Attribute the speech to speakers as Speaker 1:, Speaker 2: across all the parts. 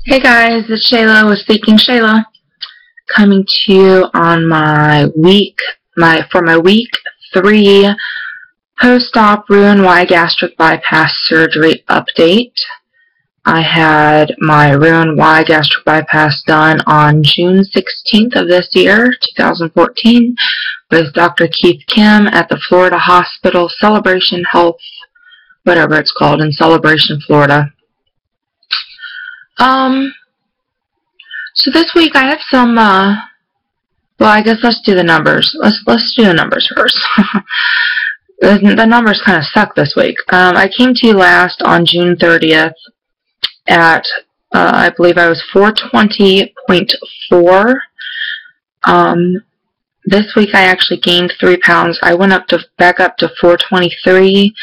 Speaker 1: Hey guys, it's Shayla with Speaking Shayla, coming to you on my week 3 post-op RNY gastric bypass surgery update. I had my RNY gastric bypass done on June 16th of this year, 2014, with Dr. Keith Kim at the Florida Hospital Celebration Health, whatever it's called, in Celebration, Florida. So this week I have some, well, I guess let's do the numbers. Let's do the numbers first. The numbers kind of suck this week. I came to you last on June 30th at, I believe I was 420.4. This week I actually gained 3 pounds. I went back up to 423.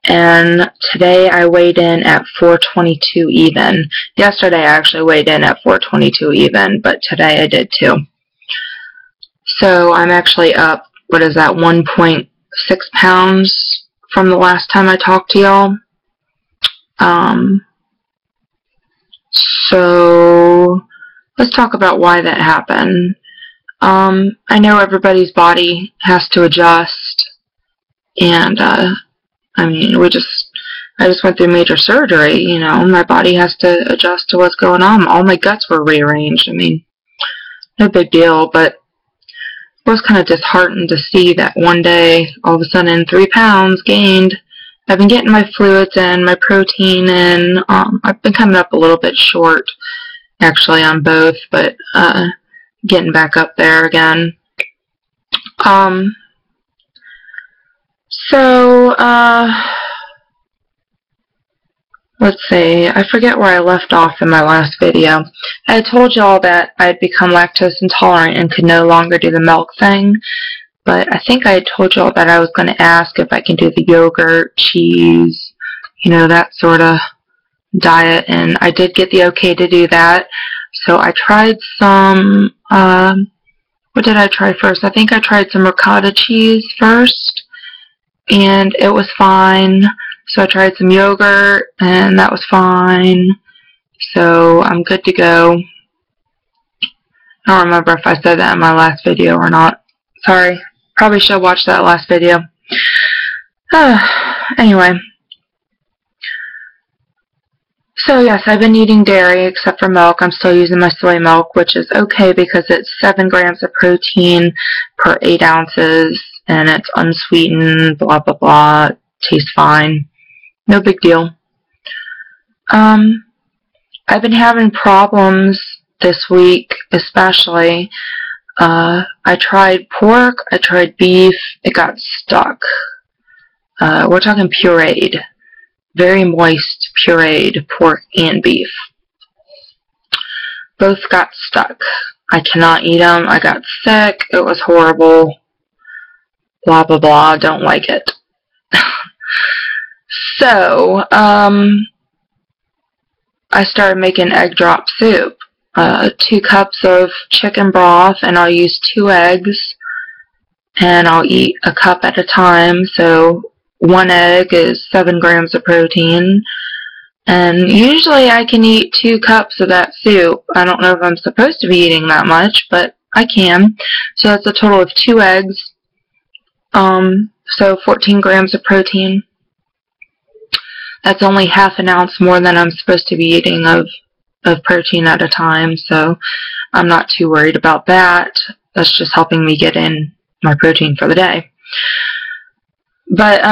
Speaker 1: And today I weighed in at 422 even. Yesterday I actually weighed in at 422 even, but today I did too. So I'm actually up, 1.6 pounds from the last time I talked to y'all. So let's talk about why that happened. I know everybody's body has to adjust, and I just went through major surgery, my body has to adjust to what's going on. All my guts were rearranged. No big deal, but I was kind of disheartened to see that one day, all of a sudden, 3 pounds gained. I've been getting my fluids in, my protein in. I've been coming up a little bit short, actually, on both, but getting back up there again. Let's see, I forget where I left off in my last video. I had told y'all that I had become lactose intolerant and could no longer do the milk thing, but I think I had told y'all that I was going to ask if I can do the yogurt, cheese, that sort of diet, and I did get the okay to do that. So I tried some, what did I try first? I think I tried some ricotta cheese first, and it was fine. So I tried some yogurt, and that was fine. So I'm good to go. I don't remember if I said that in my last video or not. Sorry. Probably should watch that last video. Anyway. So yes, I've been eating dairy except for milk. I'm still using my soy milk, which is okay because it's 7 grams of protein per 8 ounces. And it's unsweetened, blah, blah, blah. It tastes fine. No big deal. I've been having problems this week, especially. I tried pork, I tried beef, it got stuck. We're talking pureed. Very moist, pureed pork and beef. Both got stuck. I cannot eat them. I got sick. It was horrible. Blah, blah, blah. Don't like it. So, I started making egg drop soup. 2 cups of chicken broth, and I'll use 2 eggs, and I'll eat a cup at a time. So 1 egg is 7 grams of protein, and usually I can eat 2 cups of that soup. I don't know if I'm supposed to be eating that much, but I can. So that's a total of 2 eggs. So 14 grams of protein. That's only half an ounce more than I'm supposed to be eating of protein at a time, so I'm not too worried about that. That's just helping me get in my protein for the day. But,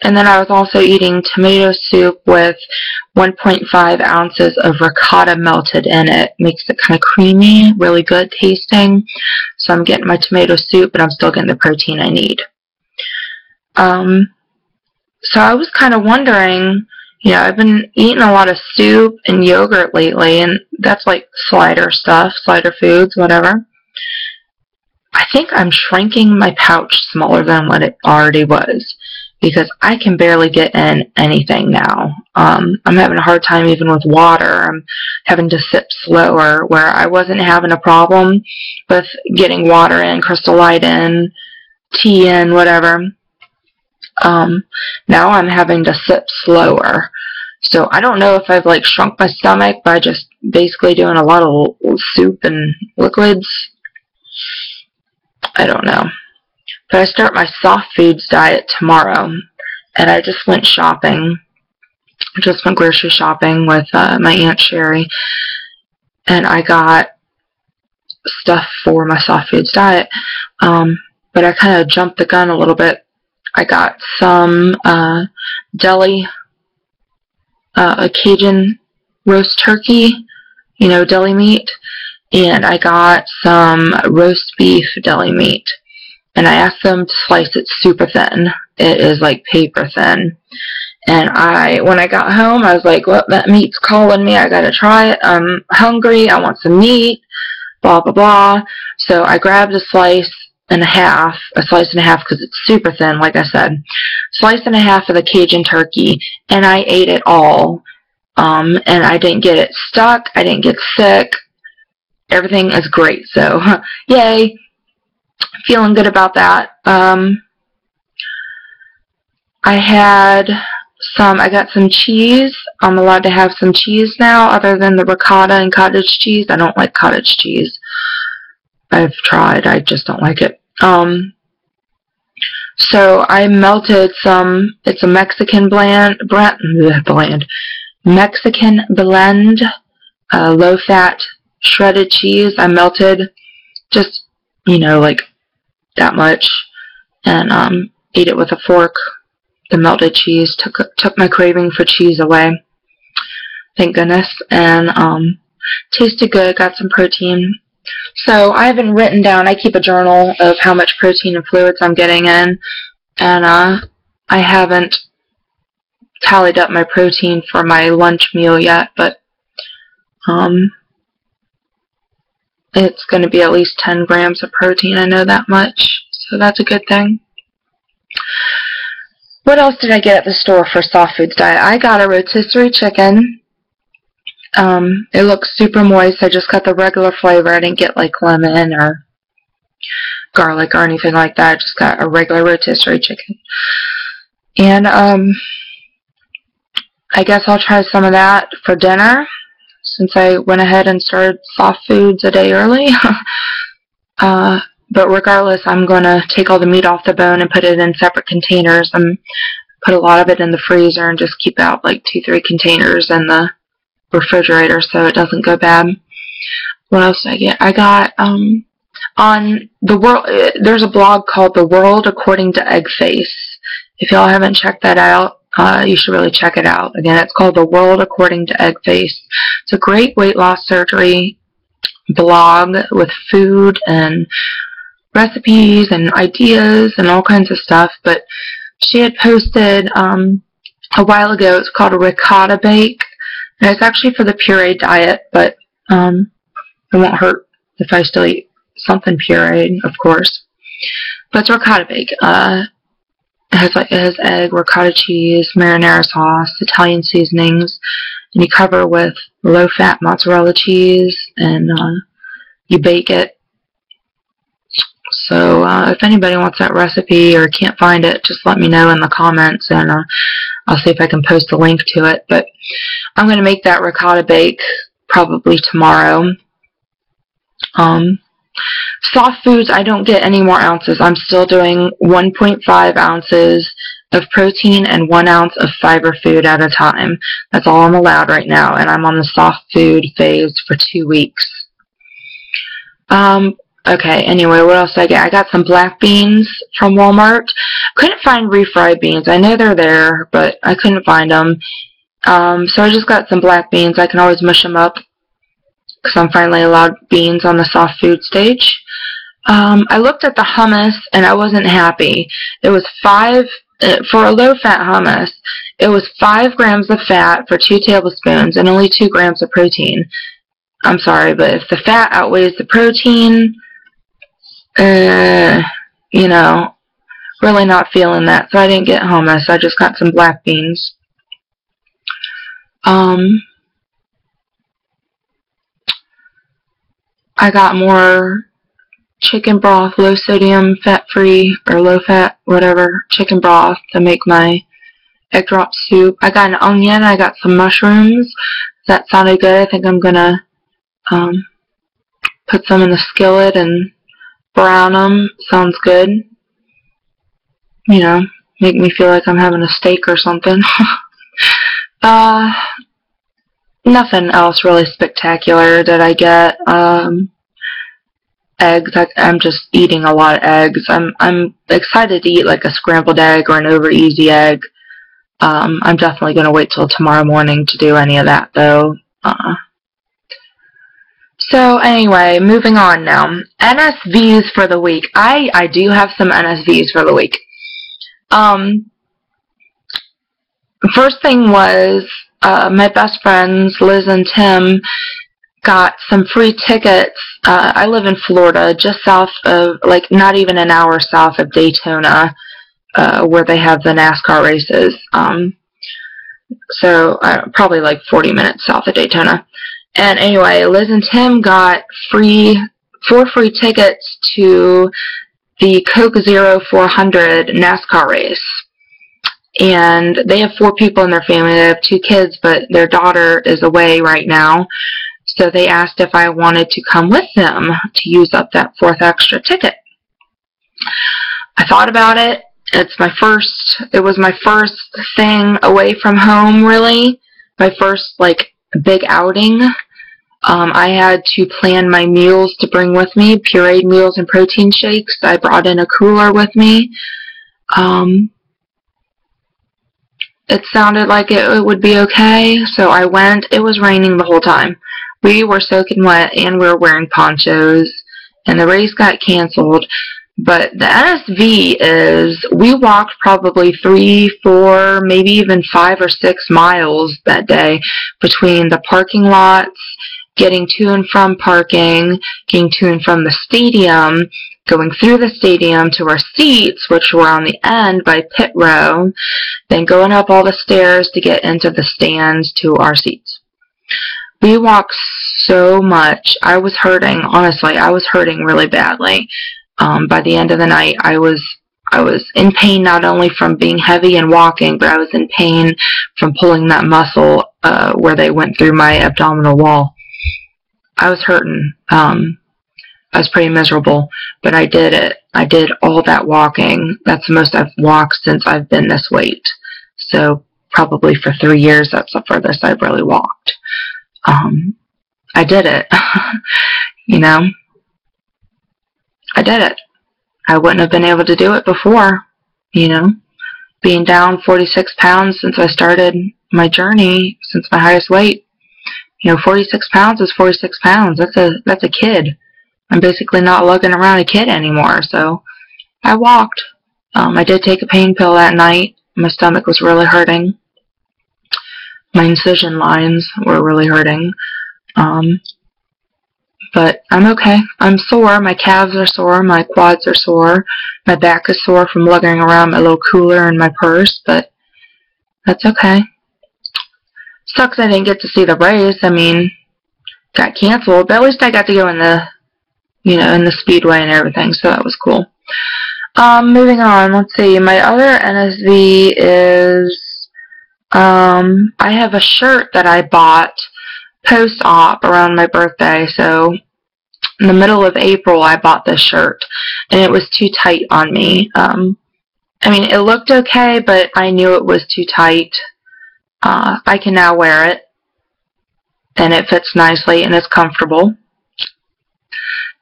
Speaker 1: and then I was also eating tomato soup with 1.5 ounces of ricotta melted in it. Makes it kind of creamy, really good tasting. So I'm getting my tomato soup, but I'm still getting the protein I need. So I was kind of wondering, I've been eating a lot of soup and yogurt lately, and that's like slider stuff, slider foods, whatever. I think I'm shrinking my pouch smaller than what it already was, because I can barely get in anything now. I'm having a hard time even with water. I'm having to sip slower, where I wasn't having a problem with getting water in, Crystal Light in, tea in, whatever. Now I'm having to sip slower. So I don't know if I've shrunk my stomach by just basically doing a lot of soup and liquids. I don't know. But I start my soft foods diet tomorrow, and I just went shopping. Just went grocery shopping with my Aunt Sherry, and I got stuff for my soft foods diet. But I kind of jumped the gun a little bit. I got some deli, a Cajun roast turkey, deli meat, and I got some roast beef deli meat. And I asked them to slice it super thin. It is like paper thin. And when I got home, I was like, well, that meat's calling me. I gotta try it. I'm hungry. I want some meat. Blah, blah, blah. So I grabbed a slice and a half because it's super thin, like I said. Slice and a half of the Cajun turkey, and I ate it all. And I didn't get it stuck. I didn't get sick. Everything is great. So, yay. Feeling good about that. I got some cheese. I'm allowed to have some cheese now other than the ricotta and cottage cheese. I don't like cottage cheese. I've tried. I just don't like it. So I melted some, it's a Mexican blend, low-fat shredded cheese. I melted just, like that much, and ate it with a fork. The melted cheese took my craving for cheese away. Thank goodness. And tasted good. Got some protein. So I haven't written down. I keep a journal of how much protein and fluids I'm getting in, and I haven't tallied up my protein for my lunch meal yet, but it's going to be at least 10 grams of protein. I know that much, so that's a good thing. What else did I get at the store for soft foods diet? I got a rotisserie chicken. It looks super moist. I just got the regular flavor. I didn't get like lemon or garlic or anything like that. I just got a regular rotisserie chicken. And I guess I'll try some of that for dinner, since I went ahead and started soft foods a day early. But regardless, I'm going to take all the meat off the bone and put it in separate containers and put a lot of it in the freezer and just keep out like 2-3 containers in the refrigerator so it doesn't go bad. What else did I get? I got, on the world, there's a blog called The World According to Eggface. If y'all haven't checked that out, you should really check it out. Again, it's called The World According to Eggface. It's a great weight loss surgery blog with food and recipes and ideas and all kinds of stuff. But she had posted a while ago. It's called a ricotta bake, and it's actually for the pureed diet, but it won't hurt if I still eat something pureed, of course. But it's ricotta bake. It has egg, ricotta cheese, marinara sauce, Italian seasonings, and you cover with low-fat mozzarella cheese, and you bake it. So if anybody wants that recipe or can't find it, just let me know in the comments, and I'll see if I can post a link to it. But I'm going to make that ricotta bake probably tomorrow. Soft foods, I don't get any more ounces. I'm still doing 1.5 ounces of protein and 1 ounce of fiber food at a time. That's all I'm allowed right now, and I'm on the soft food phase for 2 weeks. Okay, anyway, what else did I get? I got some black beans from Walmart. Couldn't find refried beans. I know they're there, but I couldn't find them. So I just got some black beans. I can always mush them up because I'm finally allowed beans on the soft food stage. I looked at the hummus, and I wasn't happy. It was for a low-fat hummus, it was 5 grams of fat for 2 tablespoons and only 2 grams of protein. I'm sorry, but if the fat outweighs the protein, really not feeling that. So I didn't get hummus. I just got some black beans. I got more chicken broth, low sodium, fat-free, or low-fat, whatever, chicken broth to make my egg drop soup. I got an onion. I got some mushrooms. That sounded good. I think I'm gonna put some in the skillet and brown them. Sounds good. You know, make me feel like I'm having a steak or something. Nothing else really spectacular did I get. Eggs. I'm just eating a lot of eggs. I'm excited to eat like a scrambled egg or an over easy egg. I'm definitely going to wait till tomorrow morning to do any of that, though. So anyway, moving on now. NSVs for the week. I do have some NSVs for the week. First thing was my best friends, Liz and Tim, got some free tickets. I live in Florida, just south of, like, not even an hour south of Daytona, where they have the NASCAR races. So probably like 40 minutes south of Daytona. And anyway, Liz and Tim got 4 free tickets to the Coke Zero 400 NASCAR race. And they have 4 people in their family. They have 2 kids, but their daughter is away right now. So they asked if I wanted to come with them to use up that 4th extra ticket. I thought about it. It was my first thing away from home, really. My first, like, big outing. I had to plan my meals to bring with me, pureed meals and protein shakes. I brought in a cooler with me. It sounded like it would be okay, so I went. It was raining the whole time. We were soaking wet, and we were wearing ponchos, and the race got canceled. But the NSV is, we walked probably 3, 4, maybe even 5 or 6 miles that day between the parking lots, getting to and from parking, getting to and from the stadium, going through the stadium to our seats, which were on the end by pit row, then going up all the stairs to get into the stands to our seats. We walked so much. I was hurting, honestly. I was hurting really badly. By the end of the night, I was in pain not only from being heavy and walking, but I was in pain from pulling that muscle where they went through my abdominal wall. I was hurting. I was pretty miserable, but I did it. I did all that walking. That's the most I've walked since I've been this weight. So probably for 3 years, that's the furthest I've really walked. I did it. You know? I did it. I wouldn't have been able to do it before, you know, being down 46 pounds since I started my journey, since my highest weight. You know, 46 pounds is 46 pounds. That's a kid. I'm basically not lugging around a kid anymore, so I walked. I did take a pain pill that night. My stomach was really hurting. My incision lines were really hurting. But I'm okay. I'm sore. My calves are sore. My quads are sore. My back is sore from lugging around my little cooler and my purse, but that's okay. Sucks I didn't get to see the race. I mean, got canceled, but at least I got to go in the, you know, in the speedway and everything, so that was cool. Moving on, let's see. My other NSV is, I have a shirt that I bought post-op around my birthday, so in the middle of April I bought this shirt, and it was too tight on me. I mean, it looked okay, but I knew it was too tight. I can now wear it, and it fits nicely, and it's comfortable.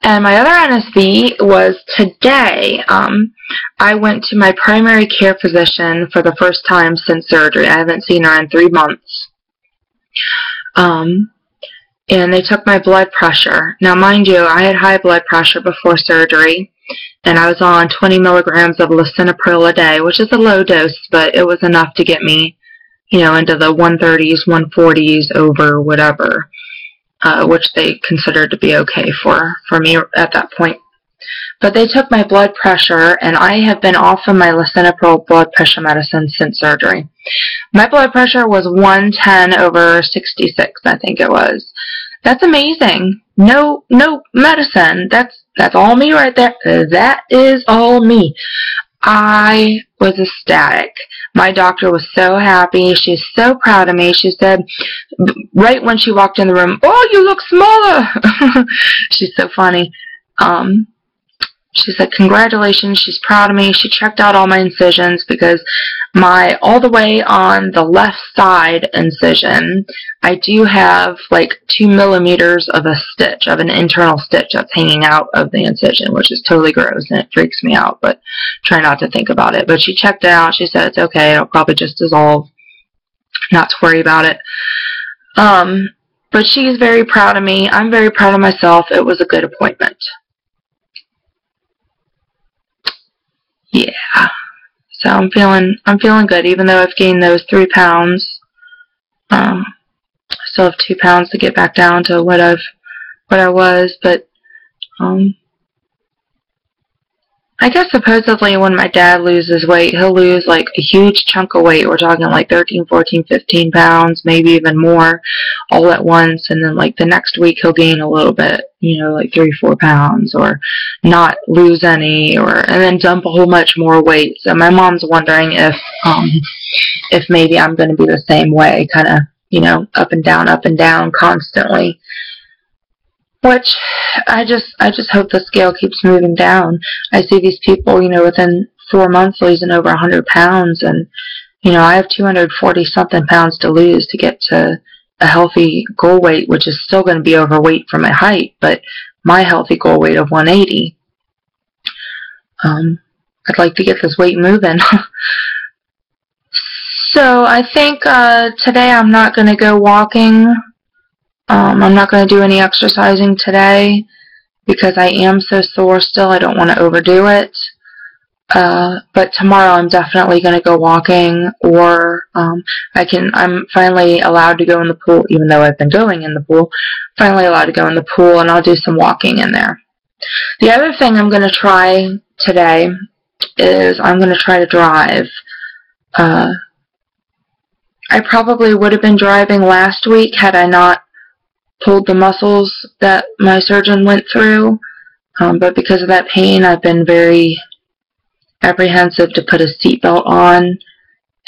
Speaker 1: And my other NSV was today. I went to my primary care physician for the first time since surgery. I haven't seen her in 3 months. And they took my blood pressure. Now, mind you, I had high blood pressure before surgery, and I was on 20 milligrams of lisinopril a day, which is a low dose, but it was enough to get me, you know, into the 130s, 140s over whatever, which they considered to be okay for me at that point. But they took my blood pressure, and I have been off of my lisinopril blood pressure medicine since surgery. My blood pressure was 110 over 66, I think it was. That's amazing. No medicine. That's all me right there. That is all me. I was ecstatic. My doctor was so happy. She's so proud of me. She said, right when she walked in the room, "Oh, you look smaller." She's so funny. She said, "Congratulations." She's proud of me. She checked out all my incisions because all the way on the left side incision, I do have like 2 millimeters of a stitch, of an internal stitch that's hanging out of the incision, which is totally gross and it freaks me out, but try not to think about it. But she checked it out. She said it's okay. It'll probably just dissolve. Not to worry about it. But she's very proud of me. I'm very proud of myself. It was a good appointment. Yeah. So I'm feeling good, even though I've gained those 3 pounds. I still have 2 pounds to get back down to what I was, but I guess supposedly when my dad loses weight, he'll lose like a huge chunk of weight. We're talking like 13, 14, 15 pounds, maybe even more, all at once. And then like the next week he'll gain a little bit, like 3, 4 pounds, or not lose any, and then dump a whole much more weight. So my mom's wondering if maybe I'm going to be the same way, kind of, up and down constantly. Which I just hope the scale keeps moving down. I see these people, within 4 months losing over 100 pounds, and I have 240 something pounds to lose to get to a healthy goal weight, which is still going to be overweight for my height, but my healthy goal weight of 180. I'd like to get this weight moving. So I think today I'm not going to go walking. I'm not going to do any exercising today because I am so sore still. I don't want to overdo it. But tomorrow I'm definitely going to go walking, or I'm finally allowed to go in the pool, even though I've been going in the pool. Finally allowed to go in the pool, and I'll do some walking in there. The other thing I'm going to try today is I'm going to try to drive. I probably would have been driving last week had I not pulled the muscles that my surgeon went through, but because of that pain, I've been very apprehensive to put a seatbelt on,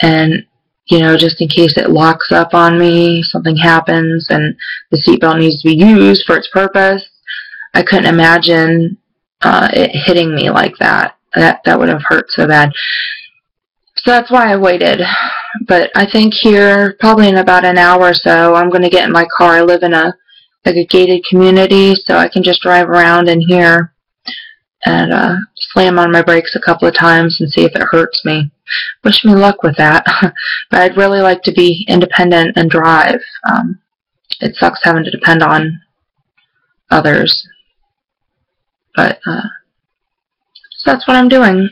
Speaker 1: and just in case it locks up on me, something happens, and the seatbelt needs to be used for its purpose. I couldn't imagine it hitting me like that. That would have hurt so bad. So that's why I waited. But I think here, probably in about an hour or so, I'm going to get in my car. I live in a gated community, so I can just drive around in here and slam on my brakes a couple of times and see if it hurts me. Wish me luck with that. But I'd really like to be independent and drive. It sucks having to depend on others. But so that's what I'm doing.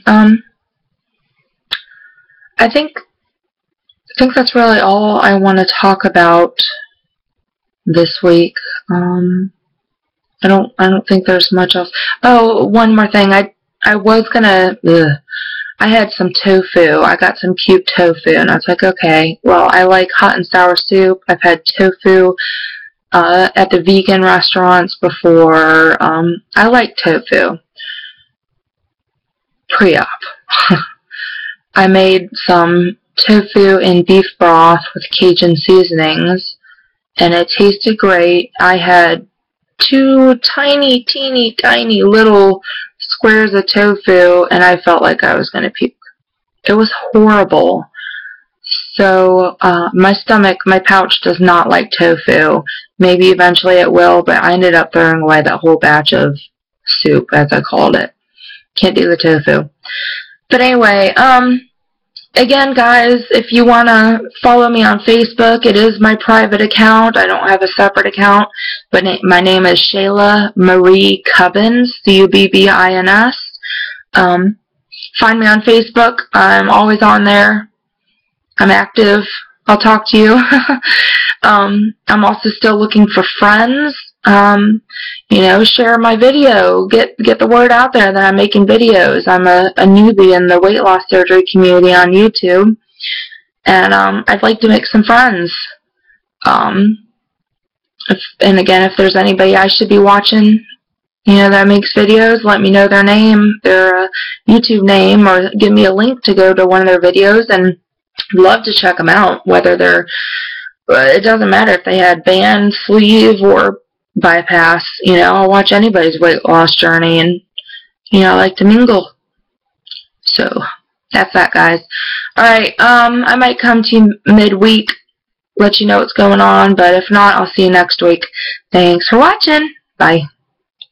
Speaker 1: I think that's really all I want to talk about this week. I don't think there's much else. Oh, one more thing. I was gonna. I had some tofu. I got some cubed tofu, and I was like, okay. Well, I like hot and sour soup. I've had tofu at the vegan restaurants before. I like tofu. Pre-op. I made some tofu in beef broth with Cajun seasonings, and it tasted great. I had 2 tiny, teeny, tiny little squares of tofu, and I felt like I was going to puke. It was horrible. So my stomach, my pouch does not like tofu. Maybe eventually it will, but I ended up throwing away that whole batch of soup, as I called it. Can't do the tofu. But anyway, again, guys, if you want to follow me on Facebook, it is my private account. I don't have a separate account, but my name is Shayla Marie Cubbins, Cubbins. Find me on Facebook. I'm always on there. I'm active. I'll talk to you. I'm also still looking for friends. Share my video. Get the word out there that I'm making videos. I'm a newbie in the weight loss surgery community on YouTube, and I'd like to make some friends. And again, if there's anybody I should be watching, that makes videos. Let me know their name, their YouTube name, or give me a link to go to one of their videos, and I'd love to check them out. Whether they're, it doesn't matter if they had band, sleeve, or bypass. I'll watch anybody's weight loss journey, and I like to mingle. So that's that, guys. Alright, I might come to you midweek, let you know what's going on, but if not, I'll see you next week. Thanks for watching. Bye.